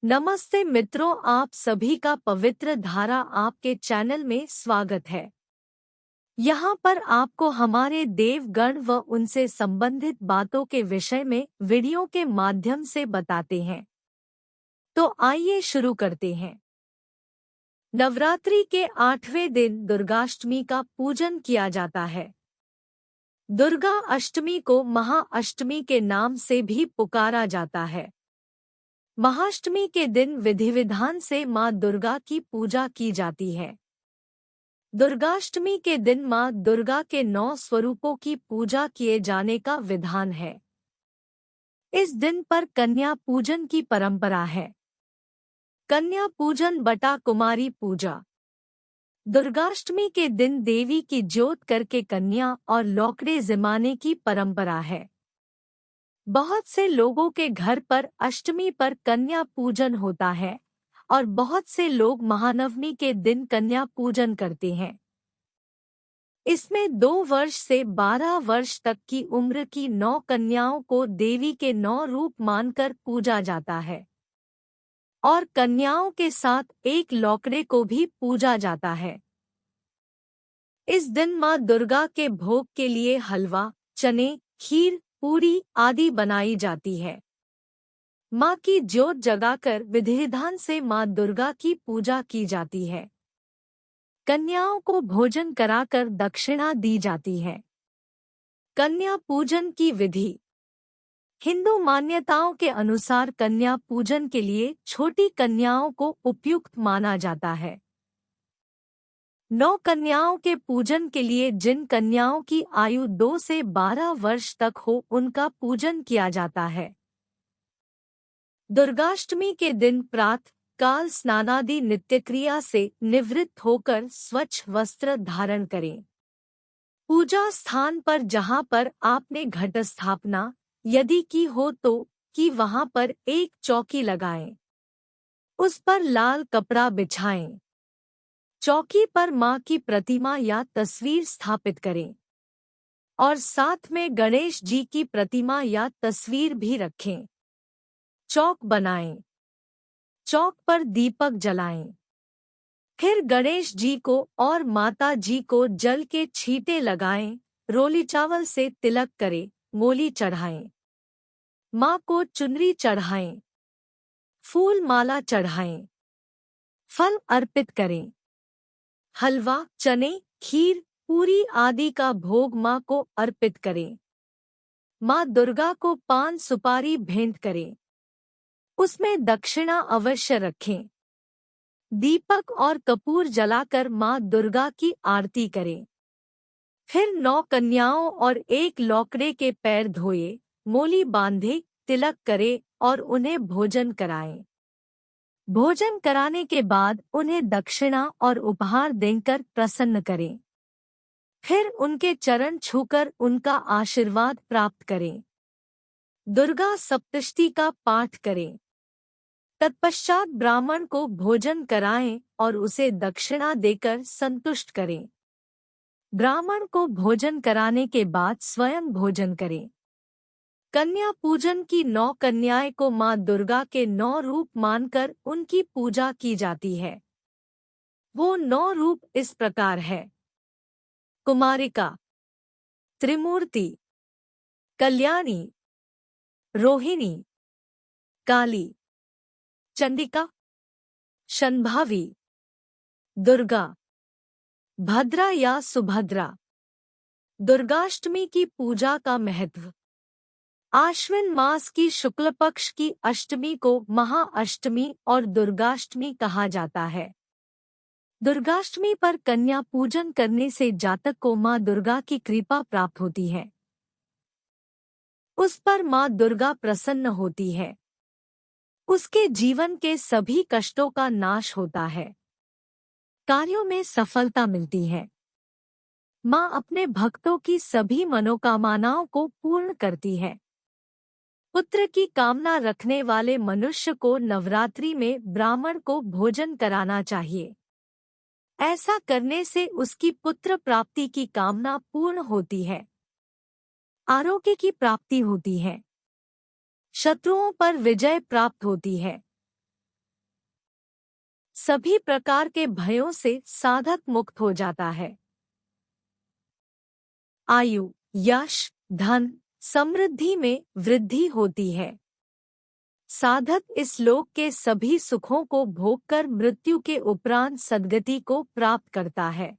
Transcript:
नमस्ते मित्रों, आप सभी का पवित्र धारा आपके चैनल में स्वागत है। यहाँ पर आपको हमारे देवगण व उनसे संबंधित बातों के विषय में वीडियो के माध्यम से बताते हैं। तो आइए शुरू करते हैं। नवरात्रि के 8वें दिन दुर्गाष्टमी का पूजन किया जाता है। दुर्गा अष्टमी को महाअष्टमी के नाम से भी पुकारा जाता है। महाअष्टमी के दिन विधि विधान से माँ दुर्गा की पूजा की जाती है। दुर्गाष्टमी के दिन माँ दुर्गा के 9 स्वरूपों की पूजा किए जाने का विधान है। इस दिन पर कन्या पूजन की परंपरा है। कन्या पूजन बटा कुमारी पूजा। दुर्गाष्टमी के दिन देवी की जोत करके कन्या और लौकड़े जिमाने की परंपरा है। बहुत से लोगों के घर पर अष्टमी पर कन्या पूजन होता है और बहुत से लोग महानवमी के दिन कन्या पूजन करते हैं। इसमें 2 वर्ष से 12 वर्ष तक की उम्र की 9 कन्याओं को देवी के 9 रूप मानकर पूजा जाता है और कन्याओं के साथ एक लौकड़े को भी पूजा जाता है। इस दिन माँ दुर्गा के भोग के लिए हलवा, चने, खीर, पूरी आदि बनाई जाती है। माँ की ज्योत जगाकर विधि-विधान से माँ दुर्गा की पूजा की जाती है। कन्याओं को भोजन कराकर दक्षिणा दी जाती है। कन्या पूजन की विधि। हिंदू मान्यताओं के अनुसार कन्या पूजन के लिए छोटी कन्याओं को उपयुक्त माना जाता है। 9 कन्याओं के पूजन के लिए जिन कन्याओं की आयु 2 से 12 वर्ष तक हो उनका पूजन किया जाता है। दुर्गाष्टमी के दिन प्रातः काल स्नानादि नित्यक्रिया से निवृत्त होकर स्वच्छ वस्त्र धारण करें। पूजा स्थान पर जहां पर आपने घट स्थापना यदि की हो तो कि वहां पर एक चौकी लगाएं। उस पर लाल कपड़ा बिछाएं। चौकी पर माँ की प्रतिमा या तस्वीर स्थापित करें और साथ में गणेश जी की प्रतिमा या तस्वीर भी रखें। चौक बनाएं। चौक पर दीपक जलाएं। फिर गणेश जी को और माता जी को जल के छींटे लगाएं, रोली चावल से तिलक करें, मोली चढ़ाएं। माँ को चुनरी चढ़ाएं, फूल माला चढ़ाएं, फल अर्पित करें। हलवा, चने, खीर, पूरी आदि का भोग माँ को अर्पित करें। माँ दुर्गा को पान सुपारी भेंट करें। उसमें दक्षिणा अवश्य रखें। दीपक और कपूर जलाकर माँ दुर्गा की आरती करें। फिर 9 कन्याओं और एक लौकड़े के पैर धोए, मोली बांधे, तिलक करे और उन्हें भोजन कराएं। भोजन कराने के बाद उन्हें दक्षिणा और उपहार देकर प्रसन्न करें। फिर उनके चरण छूकर उनका आशीर्वाद प्राप्त करें। दुर्गा सप्तशती का पाठ करें। तत्पश्चात ब्राह्मण को भोजन कराएं और उसे दक्षिणा देकर संतुष्ट करें। ब्राह्मण को भोजन कराने के बाद स्वयं भोजन करें। कन्या पूजन की 9 कन्याएं को माँ दुर्गा के 9 रूप मानकर उनकी पूजा की जाती है। वो 9 रूप इस प्रकार है: कुमारिका, त्रिमूर्ति, कल्याणी, रोहिणी, काली, चंडिका, शंभावी, दुर्गा, भद्रा या सुभद्रा। दुर्गाष्टमी की पूजा का महत्व। आश्विन मास की शुक्ल पक्ष की अष्टमी को महाअष्टमी और दुर्गाष्टमी कहा जाता है। दुर्गाष्टमी पर कन्या पूजन करने से जातक को माँ दुर्गा की कृपा प्राप्त होती है। उस पर माँ दुर्गा प्रसन्न होती है। उसके जीवन के सभी कष्टों का नाश होता है। कार्यों में सफलता मिलती है। माँ अपने भक्तों की सभी मनोकामनाओं को पूर्ण करती है। पुत्र की कामना रखने वाले मनुष्य को नवरात्रि में ब्राह्मण को भोजन कराना चाहिए। ऐसा करने से उसकी पुत्र प्राप्ति की कामना पूर्ण होती है। आरोग्य की प्राप्ति होती है। शत्रुओं पर विजय प्राप्त होती है। सभी प्रकार के भयों से साधक मुक्त हो जाता है। आयु, यश, धन, समृद्धि में वृद्धि होती है। साधक इस लोक के सभी सुखों को भोगकर मृत्यु के उपरांत सद्गति को प्राप्त करता है।